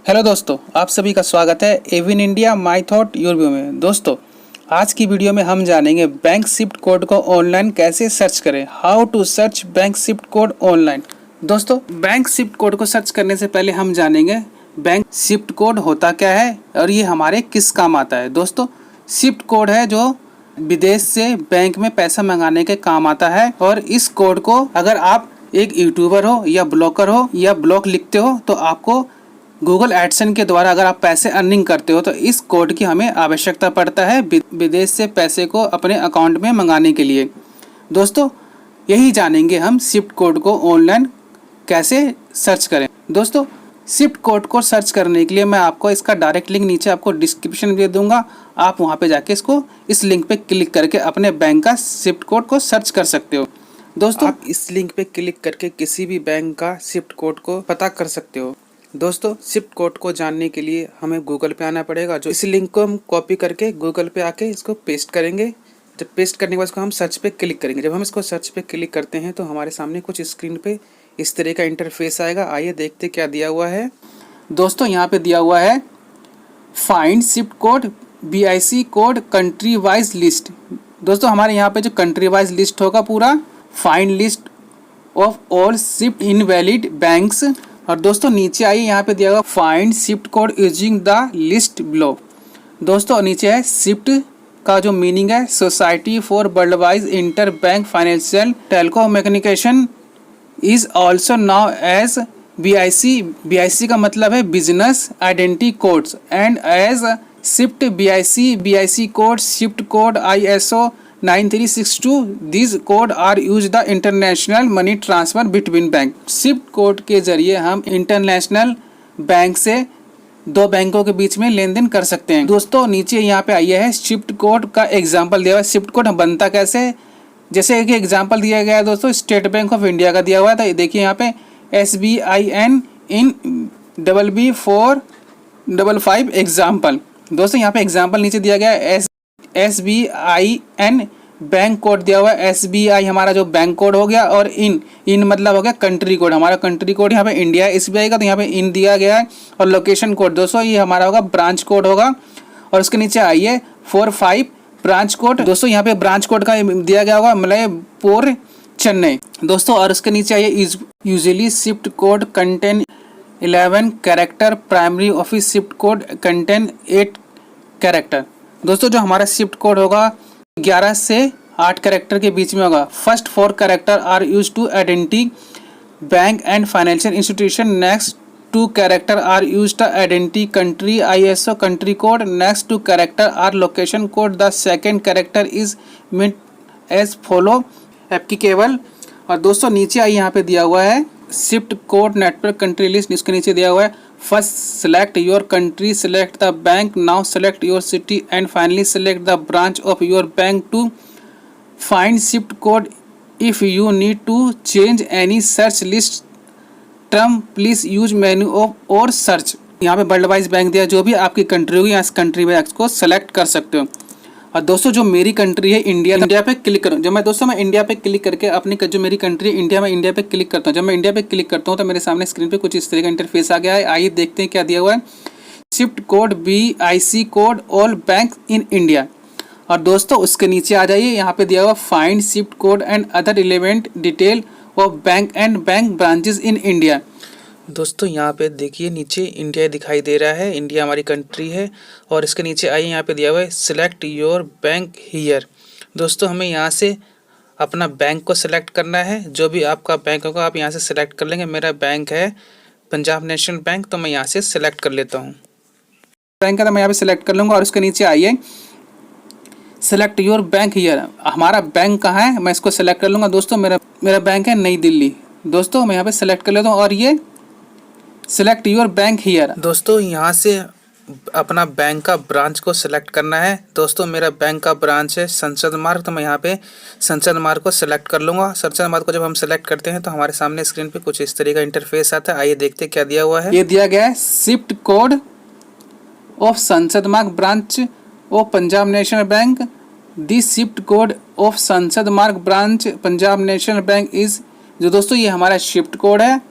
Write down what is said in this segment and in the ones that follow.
Hello दोस्तों, आप सभी का स्वागत है एविन India my thought your view में। दोस्तों, आज की वीडियो में हम जानेंगे बैंक शिफ्ट कोड को ऑनलाइन कैसे सर्च करें। How to search bank SWIFT code online. दोस्तों, बैंक शिफ्ट कोड को सर्च करने से पहले हम जानेंगे बैंक शिफ्ट कोड होता क्या है और ये हमारे किस काम आता है। दोस्तों, शिफ्ट कोड है जो विदेश से बैंक में पैसा मंगाने के काम आता है और इस कोड को अगर आप एक यूट्यूबर हो या ब्लॉगर हो या ब्लॉग लिखते हो तो आपको गूगल एडसेंस के द्वारा अगर आप पैसे अर्निंग करते हो तो इस कोड की हमें आवश्यकता पड़ता है विदेश से पैसे को अपने अकाउंट में मंगाने के लिए। दोस्तों, यही जानेंगे हम शिफ्ट कोड को ऑनलाइन कैसे सर्च करें। दोस्तों, शिफ्ट कोड को सर्च करने के लिए मैं आपको इसका डायरेक्ट लिंक नीचे आपको डिस्क्रिप्शन में दे दूंगा। आप वहां पे जाके इस लिंक पे क्लिक करके अपने बैंक का शिफ्ट कोड को सर्च कर सकते हो। दोस्तों, आप इस लिंक पे क्लिक करके किसी भी बैंक का शिफ्ट कोड को पता कर सकते हो। दोस्तों, शिफ्ट कोड को जानने के लिए हमें गूगल पे आना पड़ेगा। जो इस लिंक को हम कॉपी करके गूगल पे आके इसको पेस्ट करेंगे। जब पेस्ट करने के बाद इसको हम सर्च पे क्लिक करेंगे। जब हम इसको सर्च पे क्लिक करते हैं तो हमारे सामने कुछ स्क्रीन पे इस तरह का इंटरफेस आएगा। आइए देखते क्या दिया हुआ है। दोस्तों, यहाँ पे दिया हुआ है find SWIFT code BIC code country wise list. दोस्तों, हमारे यहाँ पे जो कंट्री वाइज लिस्ट होगा पूरा find list of all SWIFT invalid banks. और दोस्तों, नीचे आइए, यहाँ पे दिया हुआ find SWIFT code using the list below. दोस्तों, नीचे है शिफ्ट का जो मीनिंग है society for worldwide interbank financial telecommunication is also known as BIC का मतलब है business identity codes and as SWIFT BIC code SWIFT code ISO 9362 these code are used the international money transfer between bank. SWIFT code के जरिए हम international bank से दो बैंकों के बीच में लेन देन कर सकते हैं। दोस्तों, नीचे यहाँ पे आइए है शिफ्ट कोड का एग्जांपल दिया हुआ है। शिफ्ट कोड बनता कैसे, जैसे एक एग्जांपल दिया गया है दोस्तों, स्टेट बैंक ऑफ इंडिया का दिया हुआ है। तो देखिए यहाँ पे SBIN इन BB455 एग्जाम्पल। दोस्तों, यहाँ पे एग्जाम्पल नीचे दिया गया है SBIN बैंक कोड दिया हुआ है। SBI हमारा जो बैंक कोड हो गया और इन मतलब हो गया कंट्री कोड। हमारा कंट्री कोड यहाँ पे इंडिया है SBI का, तो यहाँ पे इन दिया गया है। और लोकेशन कोड दोस्तों ये हमारा होगा ब्रांच कोड होगा। और उसके नीचे आइए 45 ब्रांच कोड। दोस्तों, यहाँ पे ब्रांच कोड का दिया गया होगा मलयपुर चेन्नई। दोस्तों, और उसके नीचे आइए usually shift code contain 11 character, primary office shift code contain 8 character. दोस्तों, जो हमारा शिफ्ट कोड होगा 11 से 8 कैरेक्टर के बीच में होगा। First 4 character are use to identity bank and financial institution. Next 2 character are use to identity country ISO country code. Next 2 character are location code. The second character is meet as follow applicable. और दोस्तों, नीचे आई यहाँ पे दिया हुआ है SWIFT code network country list. इसके नीचे दिया हुआ है first select your country, select the bank, now select your city and finally select the branch of your bank to find SWIFT code. If you need to change any search list term please use menu of और search. यहाँ पे world wise bank दिया, जो भी आपकी country होगी यहाँ country wise को सेलेक्ट कर सकते हो। और दोस्तों, जो मेरी कंट्री है इंडिया पे क्लिक करूँ। जब मैं इंडिया पे क्लिक करके अपनी जो मेरी कंट्री है इंडिया में इंडिया पे क्लिक करता हूँ। जब मैं इंडिया पे क्लिक करता हूँ तो मेरे सामने स्क्रीन पे कुछ इस तरह का इंटरफेस आ गया है। आइए देखते हैं क्या दिया हुआ है। SWIFT code BIC code all bank in India. और दोस्तों, उसके नीचे आ जाइए, यहाँ पे दिया हुआ find SWIFT code and other relevant detail of bank and bank branches in India. दोस्तों, यहाँ पे देखिए नीचे इंडिया दिखाई दे रहा है, इंडिया हमारी कंट्री है। और इसके नीचे आइए, यहाँ पे दिया हुआ है सिलेक्ट योर बैंक हियर। दोस्तों, हमें यहाँ से अपना बैंक को सिलेक्ट करना है। जो भी आपका बैंक होगा आप यहाँ से सिलेक्ट कर लेंगे। मेरा बैंक है पंजाब नेशनल बैंक, तो मैं यहाँ से सिलेक्ट कर लेता हूँ बैंक का, तो मैं यहाँ पे सिलेक्ट कर लूँगा। और उसके नीचे आइए सेलेक्ट योर बैंक हियर। हमारा बैंक कहाँ है मैं इसको सेलेक्ट कर लूँगा। दोस्तों, मेरा बैंक है नई दिल्ली। दोस्तों, मैं यहाँ पे सेलेक्ट कर लेता हूँ और ये सेलेक्ट योर बैंक हियर। दोस्तों, यहाँ से अपना बैंक का ब्रांच को सिलेक्ट करना है। दोस्तों, मेरा बैंक का ब्रांच है संसद मार्ग, तो मैं यहाँ पे संसद मार्ग को सिलेक्ट कर लूँगा। संसद मार्ग को जब हम सिलेक्ट करते हैं तो हमारे सामने स्क्रीन पे कुछ इस तरह का इंटरफेस आता है। आइए देखते क्या दिया हुआ है। ये दिया गया है SWIFT code of Sansad Marg branch of Punjab national bank. This shift code of Sansad Marg branch Punjab national bank is. जो दोस्तों, ये हमारा शिफ्ट कोड है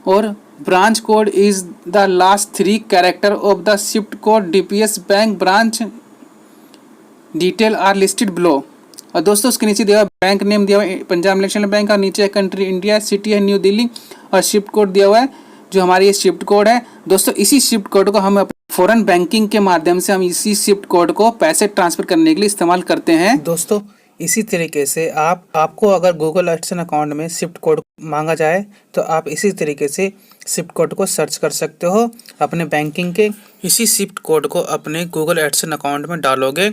और branch code is the last 3 character of the shift code DPS bank branch detail are listed below. और दोस्तों उसके नीचे दिया हुआ बैंक नेम दिया हुआ है पंजाब नेशनल बैंक और नीचे कंट्री इंडिया, सिटी है न्यू दिल्ली और शिफ्ट कोड दिया हुआ है जो हमारी ये शिफ्ट कोड है। दोस्तों इसी शिफ्ट कोड को हम फॉरेन बैंकिंग के माध्यम से हम इसी शिफ्ट कोड को पैसे ट्रांसफर करने के लिए इस्तेमाल करते हैं। दोस्तों इसी तरीके से आपको अगर गूगल एडसेंस अकाउंट में शिफ्ट कोड मांगा जाए तो आप इसी तरीके से शिफ्ट कोड को सर्च कर सकते हो अपने बैंकिंग के। इसी शिफ्ट कोड को अपने गूगल एडसेंस अकाउंट में डालोगे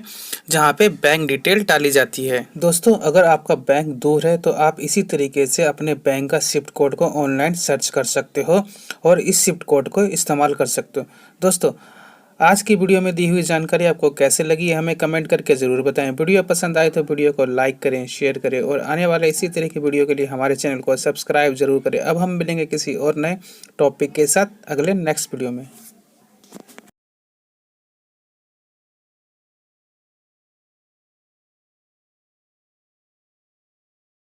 जहाँ पे बैंक डिटेल डाली जाती है। दोस्तों अगर आपका बैंक दूर है तो आप इसी तरीके से अपने बैंक का शिफ्ट कोड को ऑनलाइन सर्च कर सकते हो और इस शिफ्ट कोड को इस्तेमाल कर सकते हो। दोस्तों आज की वीडियो में दी हुई जानकारी आपको कैसे लगी हमें कमेंट करके ज़रूर बताएं। वीडियो पसंद आए तो वीडियो को लाइक करें, शेयर करें और आने वाले इसी तरह की वीडियो के लिए हमारे चैनल को सब्सक्राइब जरूर करें। अब हम मिलेंगे किसी और नए टॉपिक के साथ अगले नेक्स्ट वीडियो में।